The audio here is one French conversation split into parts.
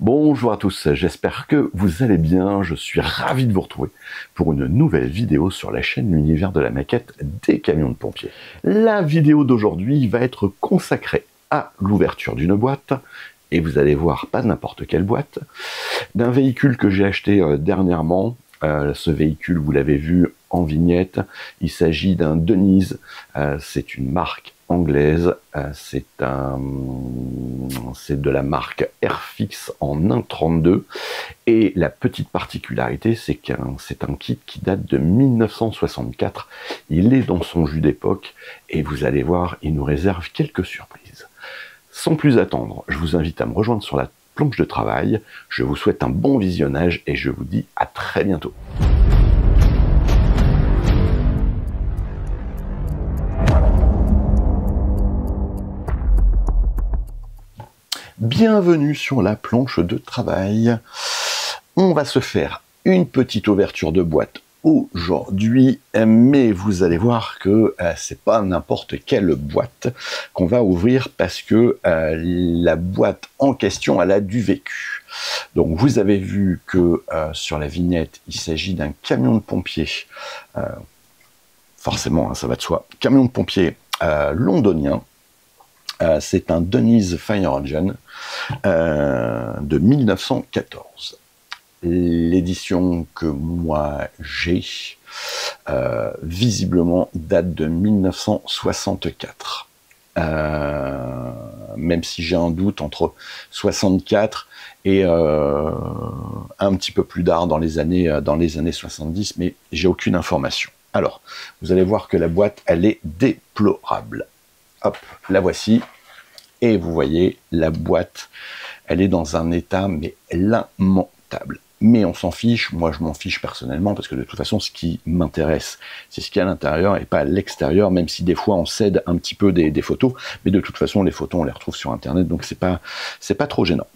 Bonjour à tous, j'espère que vous allez bien, je suis ravi de vous retrouver pour une nouvelle vidéo sur la chaîne L'Univers de la maquette des camions de pompiers. La vidéo d'aujourd'hui va être consacrée à l'ouverture d'une boîte, et vous allez voir pas n'importe quelle boîte, d'un véhicule que j'ai acheté dernièrement. Ce véhicule, vous l'avez vu en vignette, il s'agit d'un Denise, c'est une marque anglaise, c'est de la marque Airfix en 1.32, et la petite particularité, c'est c'est un kit qui date de 1964, il est dans son jus d'époque, et vous allez voir, il nous réserve quelques surprises. Sans plus attendre, je vous invite à me rejoindre sur la planche de travail, je vous souhaite un bon visionnage et je vous dis à très bientôt. Bienvenue sur la planche de travail. On va se faire une petite ouverture de boîte aujourd'hui, mais vous allez voir que c'est pas n'importe quelle boîte qu'on va ouvrir parce que la boîte en question elle a du vécu. Donc vous avez vu que sur la vignette il s'agit d'un camion de pompiers, forcément hein, ça va de soi, camion de pompiers londonien. C'est un Denise Fire Engine de 1914. L'édition que moi j'ai, visiblement, date de 1964. Même si j'ai un doute entre 64 et un petit peu plus tard dans les années 70, mais j'ai aucune information. Alors, vous allez voir que la boîte, elle est déplorable. Hop, la voici. Et vous voyez, la boîte, elle est dans un état, mais lamentable. Mais on s'en fiche, moi je m'en fiche personnellement, parce que de toute façon, ce qui m'intéresse, c'est ce qu'il y a à l'intérieur et pas à l'extérieur, même si des fois on cède un petit peu des photos, mais de toute façon, les photos, on les retrouve sur Internet, donc c'est pas trop gênant.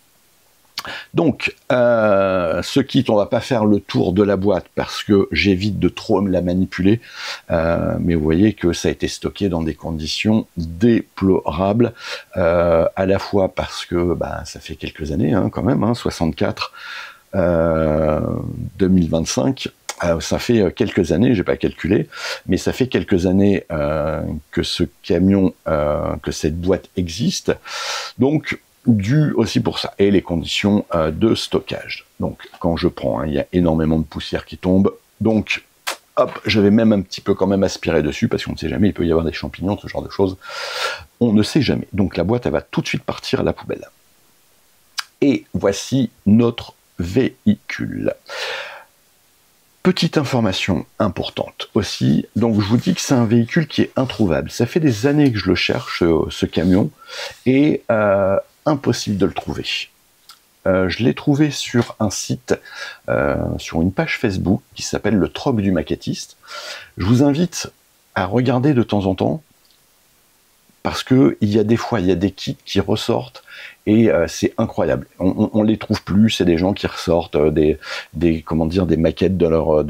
Donc, ce kit, on va pas faire le tour de la boîte parce que j'évite de trop la manipuler, mais vous voyez que ça a été stocké dans des conditions déplorables, à la fois parce que ça fait quelques années hein, quand même, hein, 64, 2025, ça fait quelques années, j'ai pas calculé, mais ça fait quelques années que ce camion, que cette boîte existe, donc dû aussi pour ça, et les conditions de stockage. Donc quand je prends, hein, il y a énormément de poussière qui tombe, donc hop, je vais même un petit peu quand même aspirer dessus, parce qu'on ne sait jamais, il peut y avoir des champignons, ce genre de choses, on ne sait jamais. Donc la boîte, elle va tout de suite partir à la poubelle. Et voici notre véhicule. Petite information importante aussi, donc je vous dis que c'est un véhicule qui est introuvable. Ça fait des années que je le cherche, ce camion, et impossible de le trouver. Je l'ai trouvé sur un site, sur une page Facebook qui s'appelle le Troc du maquettiste. Je vous invite à regarder de temps en temps, parce que il y a des fois, il y a des kits qui ressortent et c'est incroyable. On les trouve plus, c'est des gens qui ressortent des maquettes de leur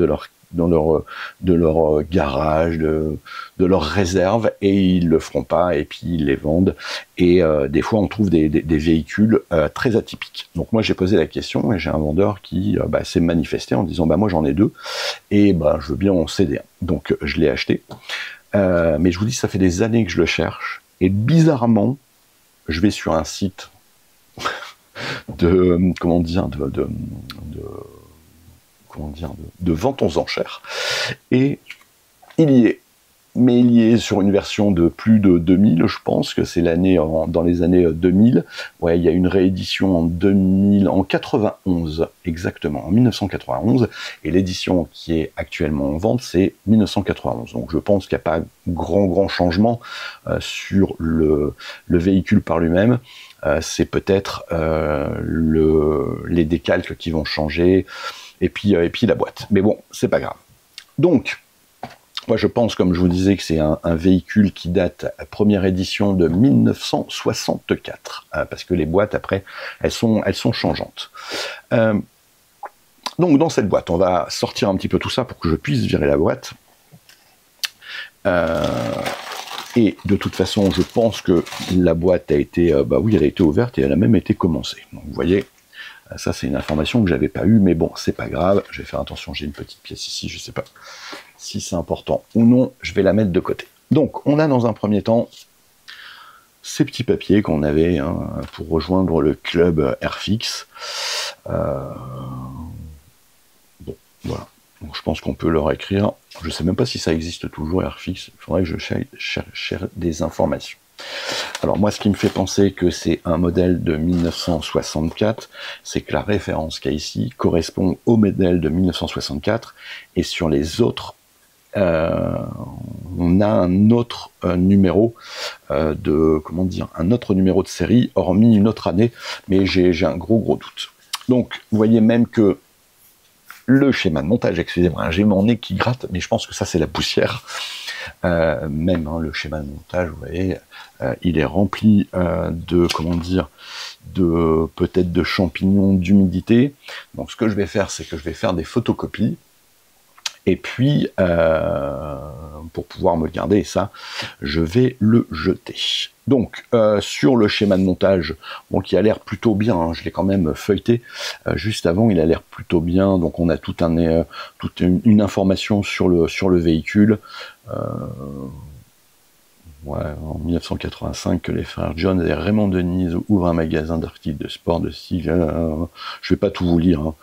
garage, de leur réserve, et ils le feront pas et puis ils les vendent. Et des fois on trouve des véhicules très atypiques. Donc moi j'ai posé la question et j'ai un vendeur qui s'est manifesté en disant moi j'en ai deux et je veux bien en céder un. Donc je l'ai acheté. Mais je vous dis, ça fait des années que je le cherche, et bizarrement, je vais sur un site de vente aux enchères, et il y est. Mais il y est sur une version de plus de 2000, je pense que c'est dans les années 2000. Ouais, il y a une réédition en 2000, en 91 exactement, en 1991, et l'édition qui est actuellement en vente, c'est 1991. Donc je pense qu'il n'y a pas grand changement sur le véhicule par lui-même. C'est peut-être les décalques qui vont changer, et puis la boîte. Mais bon, c'est pas grave. Donc, moi, je pense, comme je vous disais, que c'est un véhicule qui date, première édition de 1964, parce que les boîtes, après, elles sont changeantes. Donc, dans cette boîte, on va sortir un petit peu tout ça pour que je puisse virer la boîte. Et de toute façon, je pense que la boîte a été, oui, elle a été ouverte et elle a même été commencée. Donc, vous voyez, Ça, c'est une information que j'avais pas eue, mais bon, c'est pas grave. Je vais faire attention, j'ai une petite pièce ici, je sais pas si c'est important ou non, je vais la mettre de côté. Donc, on a dans un premier temps ces petits papiers qu'on avait hein, pour rejoindre le club Airfix. Bon, voilà. Donc, je pense qu'on peut leur écrire. Je ne sais même pas si ça existe toujours, Airfix. Il faudrait que je cherche des informations. Alors moi, ce qui me fait penser que c'est un modèle de 1964, c'est que la référence qu'il y a ici correspond au modèle de 1964, et sur les autres, on a un autre numéro un autre numéro de série, hormis une autre année, mais j'ai un gros doute. Donc, vous voyez même que le schéma de montage, excusez-moi, j'ai mon nez qui gratte, mais je pense que ça c'est la poussière. Même hein, le schéma de montage, vous voyez, il est rempli peut-être de champignons, d'humidité. Donc ce que je vais faire, c'est que je vais faire des photocopies. Et puis, pour pouvoir me garder ça, je vais le jeter. Donc, sur le schéma de montage, bon, qui a l'air plutôt bien, hein, je l'ai quand même feuilleté juste avant, il a l'air plutôt bien. Donc, on a toute une information sur le véhicule. Ouais, en 1985, que les frères John et Raymond Denise ouvrent un magasin d'articles de sport de style. Je vais pas tout vous lire. Hein.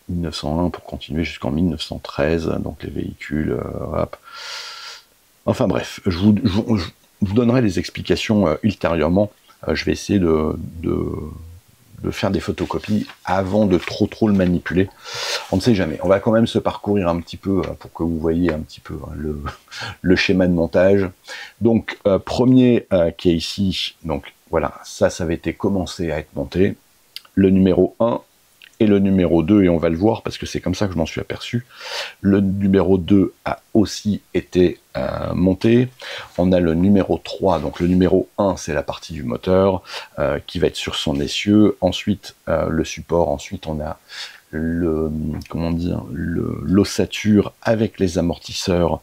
1901 pour continuer jusqu'en 1913, donc les véhicules, hop. Enfin bref, je vous donnerai les explications ultérieurement. Je vais essayer de faire des photocopies avant de trop le manipuler. On ne sait jamais. On va quand même se parcourir un petit peu pour que vous voyez un petit peu le schéma de montage. Donc, premier qui est ici, donc voilà, ça avait été commencé à être monté. Le numéro 1 et le numéro 2, et on va le voir parce que c'est comme ça que je m'en suis aperçu. Le numéro 2 a aussi été monté. On a le numéro 3, donc le numéro 1, c'est la partie du moteur qui va être sur son essieu. Ensuite, le support. Ensuite, on a l'ossature avec les amortisseurs,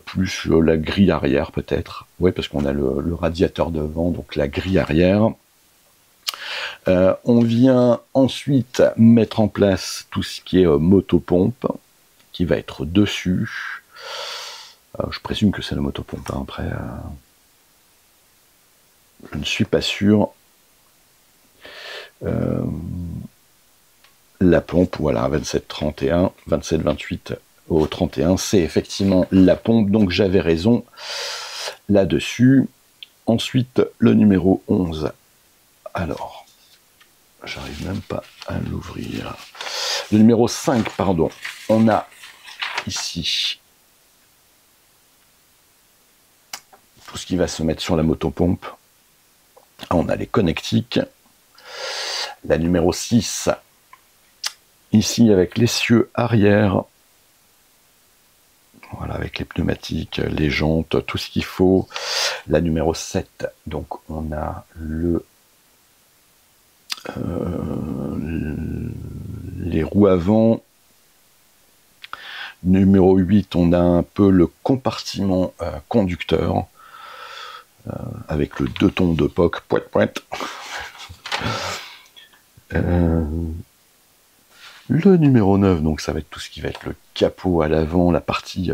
plus la grille arrière peut-être. Oui, parce qu'on a le radiateur devant, donc la grille arrière. On vient ensuite mettre en place tout ce qui est motopompe, qui va être dessus. Je présume que c'est la motopompe, hein. Après, je ne suis pas sûr. La pompe, voilà, 27-31, 27-28 au 31, c'est effectivement la pompe, donc j'avais raison là-dessus. Ensuite, le numéro 11. Alors, j'arrive même pas à l'ouvrir. Le numéro 5, pardon. On a ici tout ce qui va se mettre sur la motopompe. On a les connectiques. La numéro 6, ici avec l'essieu arrière. Voilà, avec les pneumatiques, les jantes, tout ce qu'il faut. La numéro 7, donc on a les roues avant. Numéro 8, on a un peu le compartiment conducteur avec le 2 tons de POC, poète. Le numéro 9, donc ça va être tout ce qui va être le capot à l'avant, la partie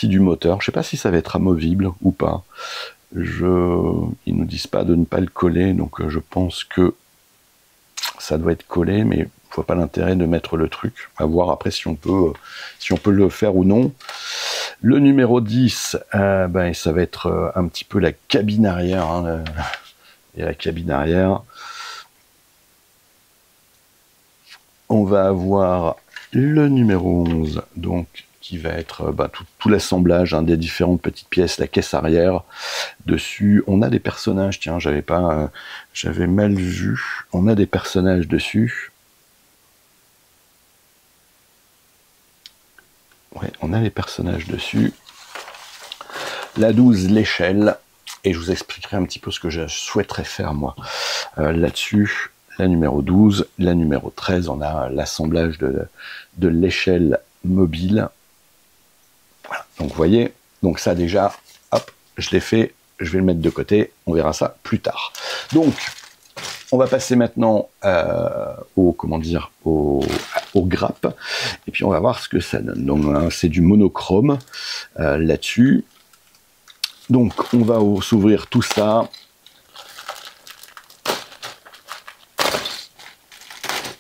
du moteur. Je ne sais pas si ça va être amovible ou pas. Ils nous disent pas de ne pas le coller, donc je pense que ça doit être collé, mais je vois pas l'intérêt de mettre le truc. À voir après si on peut le faire ou non. Le numéro 10, ça va être un petit peu la cabine arrière. Hein, et la cabine arrière. On va avoir le numéro 11, donc qui va être tout l'assemblage des différentes petites pièces, la caisse arrière. Dessus, on a des personnages, tiens, j'avais mal vu. On a des personnages dessus. Ouais, on a les personnages dessus. La 12, l'échelle. Et je vous expliquerai un petit peu ce que je souhaiterais faire, moi, là-dessus. La numéro 12, la numéro 13, on a l'assemblage de l'échelle mobile. Voilà, donc vous voyez, donc ça déjà, hop, je l'ai fait, je vais le mettre de côté, on verra ça plus tard. Donc, on va passer maintenant comment dire, aux grappes, et puis on va voir ce que ça donne. Donc hein, c'est du monochrome là-dessus. Donc on va s'ouvrir tout ça.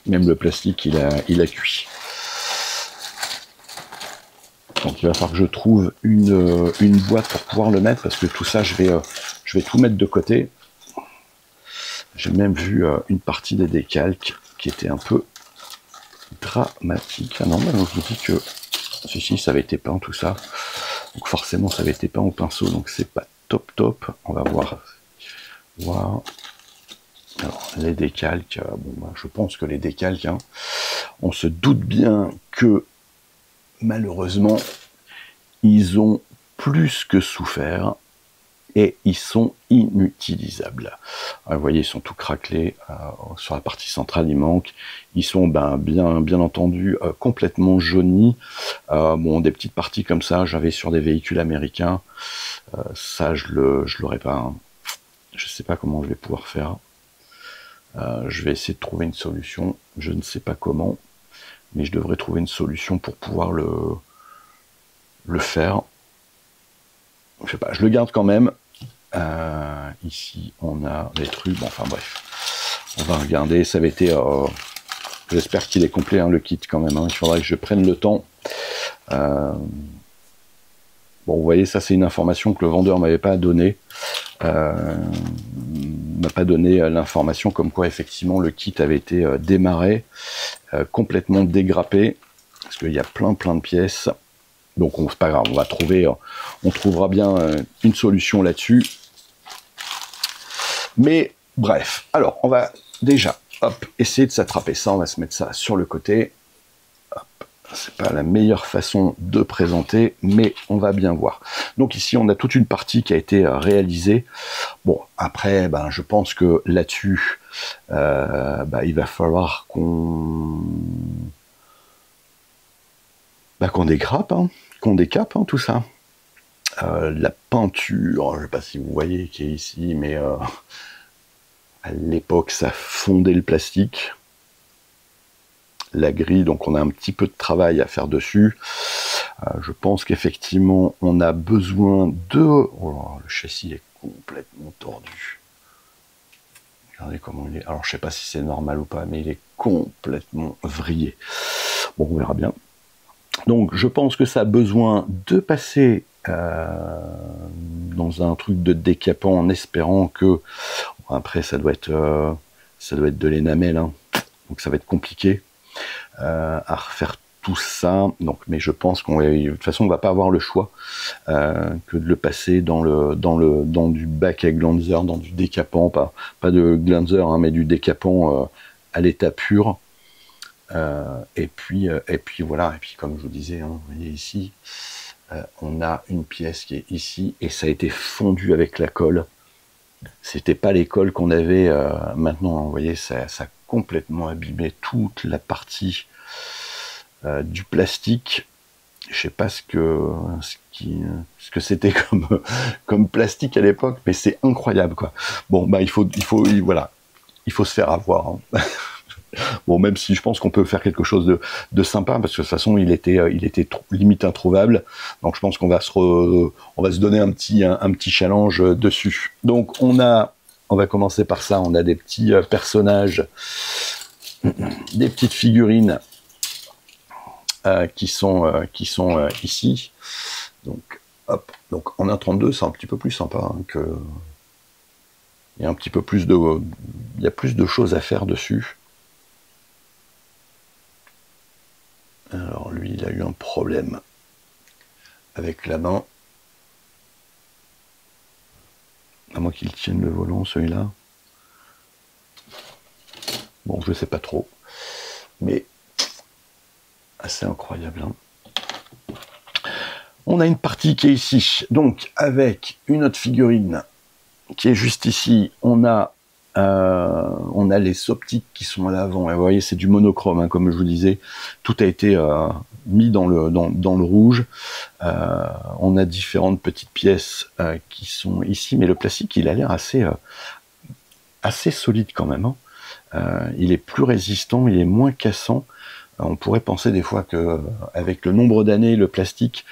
Même le plastique, il a cuit. Donc il va falloir que je trouve une boîte pour pouvoir le mettre, parce que tout ça, je vais tout mettre de côté. J'ai même vu une partie des décalques qui était un peu dramatique. Ah non, mais je me dis que si, ça avait été peint tout ça. Donc forcément, ça avait été peint au pinceau, donc c'est pas top. On va voir. Wow. Alors, les décalques, bon, je pense que les décalques, hein, on se doute bien que malheureusement, ils ont plus que souffert et ils sont inutilisables. Alors, vous voyez, ils sont tout craquelés. Sur la partie centrale, il manque. Ils sont bien entendu complètement jaunis. Bon, des petites parties comme ça, j'avais sur des véhicules américains. Ça, je l'aurais pas. Hein. Je sais pas comment je vais pouvoir faire. Je vais essayer de trouver une solution. Je ne sais pas comment, mais je devrais trouver une solution pour pouvoir le faire. Je sais pas, je le garde quand même. Ici, on a les trucs. Bon, enfin bref, on va regarder. Ça avait été. J'espère qu'il est complet, hein, le kit quand même. Hein. Il faudrait que je prenne le temps. Bon, vous voyez, ça c'est une information que le vendeur m'avait pas donnée. M'a pas donné l'information comme quoi effectivement le kit avait été démarré, complètement dégrappé, parce qu'il y a plein de pièces. Donc c'est pas grave, on trouvera bien une solution là-dessus. Mais bref, alors on va déjà essayer de s'attraper ça. On va se mettre ça sur le côté. C'est pas la meilleure façon de présenter, mais on va bien voir. Donc ici, on a toute une partie qui a été réalisée. Bon, après, je pense que là-dessus, il va falloir qu'on dégrappe, hein, qu'on décape, hein, tout ça. La peinture, je ne sais pas si vous voyez qui est ici, mais à l'époque, ça fondait le plastique. La grille, donc on a un petit peu de travail à faire dessus. Je pense qu'effectivement, on a besoin de... Oh, le châssis est complètement tordu. Regardez comment il est. Alors, je sais pas si c'est normal ou pas, mais il est complètement vrillé. Bon, on verra bien. Donc, je pense que ça a besoin de passer dans un truc de décapant en espérant que... Après, ça doit être de l'énamel, hein. Donc ça va être compliqué. À refaire tout ça, donc, mais je pense de toute façon on va pas avoir le choix que de le passer dans du bac à glanzer, dans du décapant, pas de glanzer, hein, mais du décapant à l'état pur. Et puis voilà, et puis comme je vous disais, hein, vous voyez ici, on a une pièce qui est ici et ça a été fondu avec la colle. C'était pas les colles qu'on avait maintenant, hein, vous voyez, ça a complètement abîmé toute la partie du plastique. Je sais pas ce que c'était comme plastique à l'époque, mais c'est incroyable, quoi. Bon, il faut se faire avoir. Hein. Bon, même si je pense qu'on peut faire quelque chose de sympa, parce que de toute façon, il était limite introuvable. Donc, je pense qu'on va se donner un petit challenge dessus. Donc, on va commencer par ça. On a des petits personnages, des petites figurines qui sont ici. Donc, hop. Donc, en 1.32, c'est un petit peu plus sympa, hein, que. Il y a un petit peu plus il y a plus de choses à faire dessus. Alors lui, il a eu un problème avec la main. À moins qu'il tienne le volant, celui-là. Bon, je sais pas trop. Mais assez incroyable. Hein. On a une partie qui est ici. Donc, avec une autre figurine qui est juste ici. On a les optiques qui sont à l'avant. Et vous voyez, c'est du monochrome, hein, comme je vous disais. Tout a été mis dans le rouge. On a différentes petites pièces qui sont ici, mais le plastique, il a l'air assez solide quand même. Hein. il est plus résistant, il est moins cassant. On pourrait penser des fois que avec le nombre d'années, le plastique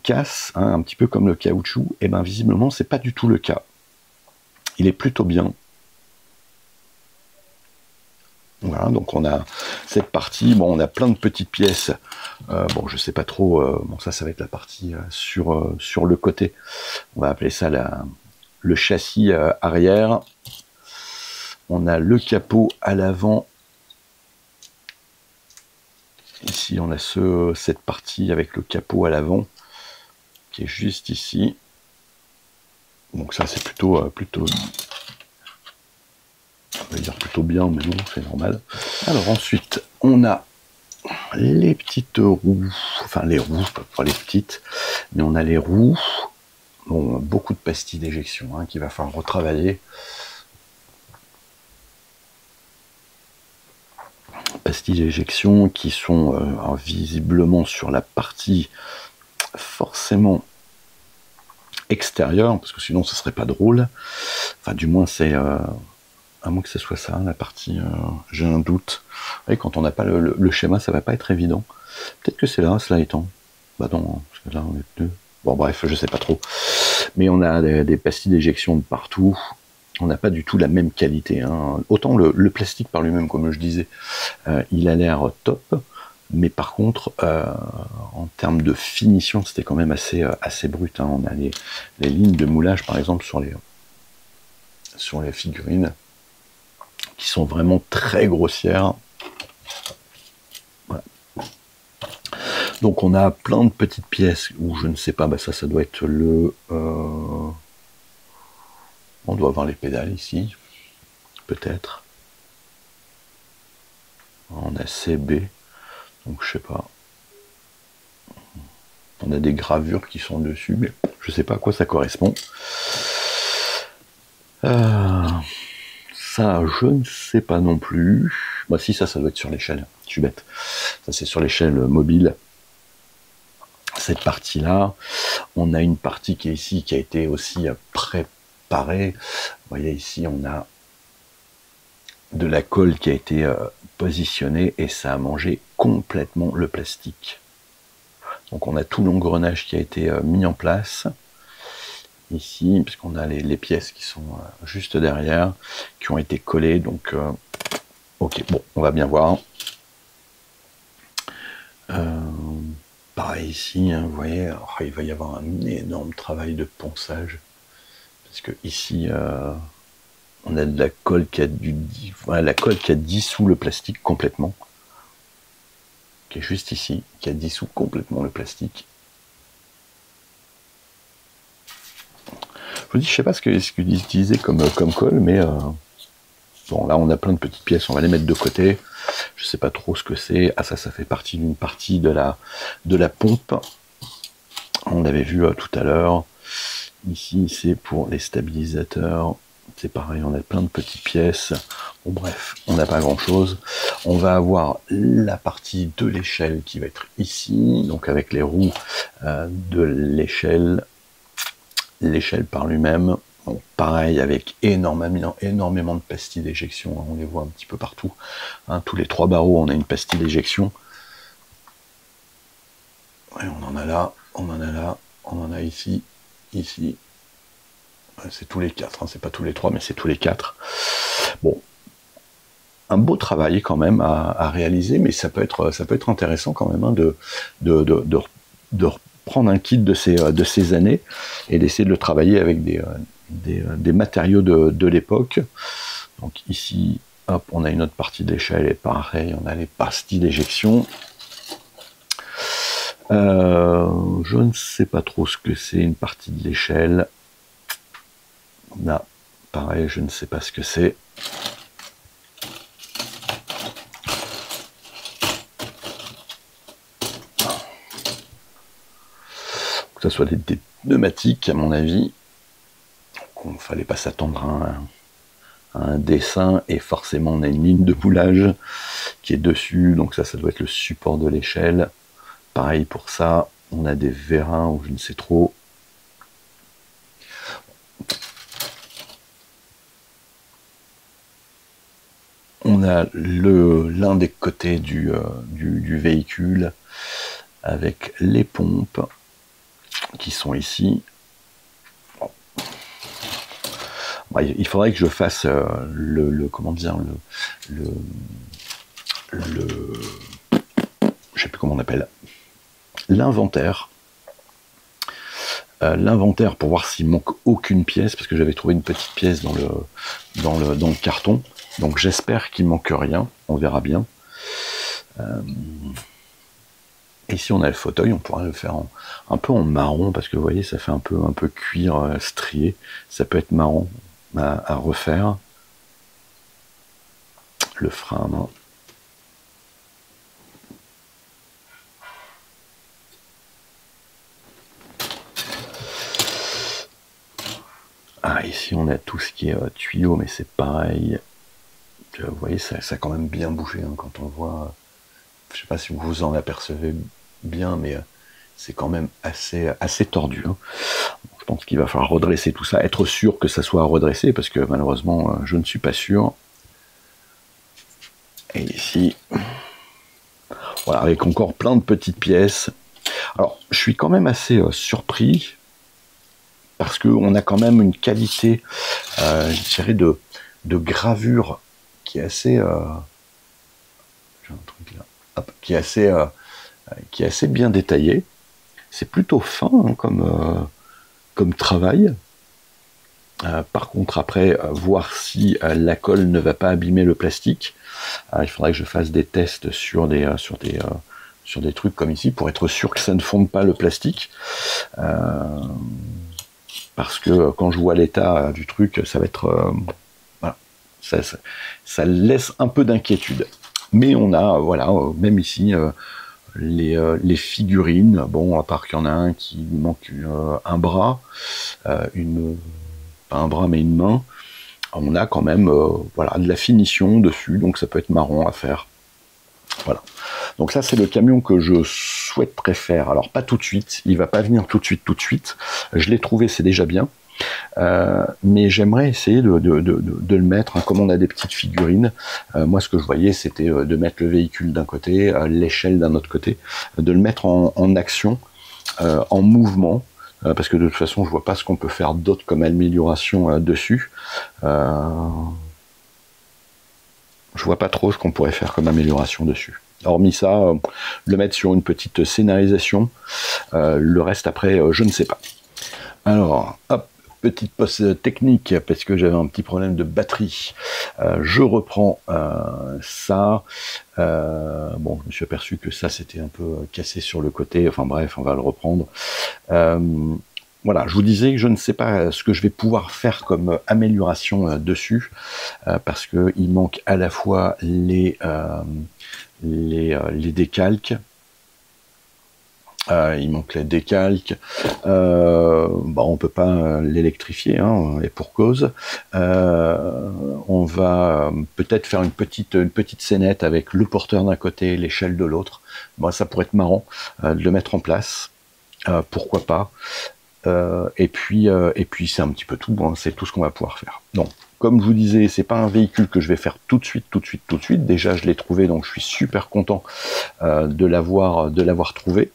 casse, hein, un petit peu comme le caoutchouc. Et ben visiblement, c'est pas du tout le cas. Il est plutôt bien. Voilà, donc on a cette partie. Bon, on a plein de petites pièces. Bon, je sais pas trop. Bon, ça va être la partie sur le côté. On va appeler ça le châssis arrière. On a le capot à l'avant. Ici, on a cette partie avec le capot à l'avant qui est juste ici. Donc ça, c'est plutôt, on va dire plutôt bien, mais non, c'est normal. Alors ensuite, on a les petites roues, enfin les roues, pas les petites, mais on a les roues. Bon, beaucoup de pastilles d'éjection hein, qu'il va falloir retravailler. Pastilles d'éjection qui sont visiblement sur la partie forcément extérieure, parce que sinon ce serait pas drôle. Enfin, du moins, c'est à moins que ce soit ça, la partie. J'ai un doute. Et quand on n'a pas le schéma, ça va pas être évident. Peut-être que c'est là, cela étant. Bah non, parce que là on est deux. Bon, bref, je sais pas trop. Mais on a des pastilles d'éjection de partout. On n'a pas du tout la même qualité. Hein. Autant le plastique par lui-même, comme je disais, il a l'air top, mais par contre, en termes de finition, c'était quand même assez brut. Hein. On a les lignes de moulage, par exemple, sur les figurines, qui sont vraiment très grossières. Voilà. Donc on a plein de petites pièces où je ne sais pas, ça doit être on doit avoir les pédales ici, peut-être. On a CB, donc je sais pas. On a des gravures qui sont dessus, mais je sais pas à quoi ça correspond. Ça, je ne sais pas non plus. Bah si, ça doit être sur l'échelle. Je suis bête. Ça, c'est sur l'échelle mobile. Cette partie-là, on a une partie qui est ici, qui a été aussi préparée. Vous voyez ici, on a de la colle qui a été positionnée et ça a mangé complètement le plastique. Donc on a tout l'engrenage qui a été mis en place ici, puisqu'on a les pièces qui sont juste derrière, qui ont été collées. Donc ok, bon, on va bien voir. Pareil ici, hein, vous voyez, alors, il va y avoir un énorme travail de ponçage, parce que ici on a de la colle qui a la colle qui a dissous le plastique complètement, qui est juste ici, qui a dissous complètement le plastique. Je vous dis, je sais pas ce qu'ils utilisaient comme colle, mais bon, là on a plein de petites pièces, on va les mettre de côté. Je sais pas trop ce que c'est. Ah, ça fait partie d'une partie de la pompe. On l'avait vu tout à l'heure. Ici, c'est pour les stabilisateurs. C'est pareil, on a plein de petites pièces. Bon, bref, on n'a pas grand-chose. On va avoir la partie de l'échelle qui va être ici, donc avec les roues de l'échelle. L'échelle par lui-même. Bon, pareil, avec énormément de pastilles d'éjection. Hein, on les voit un petit peu partout. Hein, tous les 3 barreaux, on a une pastille d'éjection. Et on en a là, on en a là, on en a ici, ici. C'est tous les 4, hein, c'est pas tous les 3, mais c'est tous les 4. Bon, un beau travail quand même à réaliser, mais ça peut être intéressant quand même hein, de prendre un kit de ces années et d'essayer de le travailler avec des matériaux de l'époque. Donc ici, hop, on a une autre partie de l'échelle et pareil, on a les pastilles d'éjection. Je ne sais pas trop ce que c'est une partie de l'échelle. Là, pareil, je ne sais pas ce que c'est. Que ce soit des pneumatiques, à mon avis. Il ne fallait pas s'attendre à un dessin, et forcément on a une ligne de moulage qui est dessus, donc ça doit être le support de l'échelle. Pareil pour ça, on a des vérins ou je ne sais trop. On a l'un des côtés du véhicule avec les pompes qui sont ici. Bah, il faudrait que je fasse comment dire, je sais plus comment on appelle, l'inventaire. L'inventaire pour voir s'il manque aucune pièce, parce que j'avais trouvé une petite pièce dans le carton. Donc j'espère qu'il manque rien, on verra bien. Et si on a le fauteuil, on pourra le faire un peu en marron, parce que vous voyez, ça fait un peu cuir strié. Ça peut être marrant à refaire. Le frein à main. Ah, ici on a tout ce qui est tuyau, mais c'est pareil. Vous voyez, ça a quand même bien bougé hein, quand on voit. Je sais pas si vous vous en apercevez bien, mais c'est quand même assez tordu. Hein. Je pense qu'il va falloir redresser tout ça, être sûr que ça soit redressé, parce que malheureusement, je ne suis pas sûr. Et ici, voilà, avec encore plein de petites pièces. Alors, je suis quand même assez surpris, parce qu'on a quand même une qualité, je dirais, de gravure qui est assez... j'ai un truc là. Hop, qui est assez bien détaillée. C'est plutôt fin hein, comme travail. Par contre, après, voir si la colle ne va pas abîmer le plastique. Il faudrait que je fasse des tests sur des trucs comme ici pour être sûr que ça ne fonde pas le plastique. Parce que quand je vois l'état du truc, ça va être... voilà, ça laisse un peu d'inquiétude. Mais on a, voilà, même ici, les figurines, bon, à part qu'il y en a un qui manque un bras, pas un bras mais une main, on a quand même voilà, de la finition dessus, donc ça peut être marrant à faire. Voilà. Donc ça, c'est le camion que je souhaiterais faire. Alors, pas tout de suite, il va pas venir tout de suite. Je l'ai trouvé, c'est déjà bien. Mais j'aimerais essayer de le mettre, hein, comme on a des petites figurines. Moi, ce que je voyais, c'était de mettre le véhicule d'un côté, l'échelle d'un autre côté, de le mettre en action, en mouvement, parce que de toute façon, je vois pas ce qu'on peut faire d'autre comme amélioration dessus. Je vois pas trop ce qu'on pourrait faire comme amélioration dessus. Hormis ça, le mettre sur une petite scénarisation. Le reste, après, je ne sais pas. Alors, hop. Petite pause technique parce que j'avais un petit problème de batterie. Je reprends ça. Bon, je me suis aperçu que ça c'était un peu cassé sur le côté. Enfin bref, on va le reprendre. Voilà, je vous disais que je ne sais pas ce que je vais pouvoir faire comme amélioration dessus parce que il manque à la fois les décalques. Il manque les décalques. On peut pas l'électrifier, hein, et pour cause. On va peut-être faire une petite scénette avec le porteur d'un côté, l'échelle de l'autre. Bon, ça pourrait être marrant de le mettre en place. Pourquoi pas. Et puis c'est un petit peu tout. Hein, c'est tout ce qu'on va pouvoir faire. Donc, comme je vous disais, c'est pas un véhicule que je vais faire tout de suite. Déjà, je l'ai trouvé, donc je suis super content de l'avoir trouvé.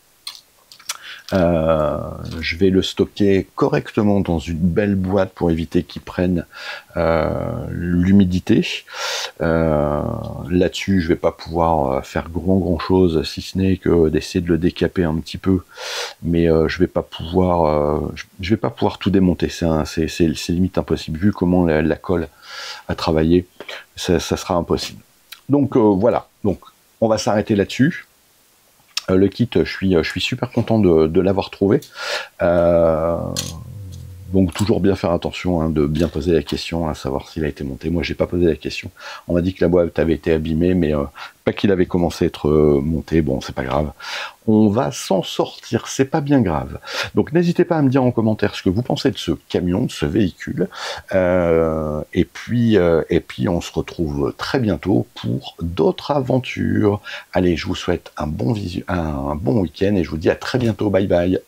Je vais le stocker correctement dans une belle boîte pour éviter qu'il prenne l'humidité. Là-dessus, je vais pas pouvoir faire grand chose, si ce n'est que d'essayer de le décaper un petit peu, mais je vais pas pouvoir tout démonter. C'est limite impossible vu comment la colle a travaillé. Ça sera impossible. Donc voilà. Donc on va s'arrêter là-dessus. Le kit, je suis super content de l'avoir trouvé. Donc toujours bien faire attention, hein, de bien poser la question, à savoir s'il a été monté. Moi, j'ai pas posé la question. On m'a dit que la boîte avait été abîmée, mais pas qu'il avait commencé à être monté. Bon, c'est pas grave. On va s'en sortir, c'est pas bien grave. Donc n'hésitez pas à me dire en commentaire ce que vous pensez de ce camion, de ce véhicule. Et puis on se retrouve très bientôt pour d'autres aventures. Allez, je vous souhaite un bon week-end et je vous dis à très bientôt. Bye bye.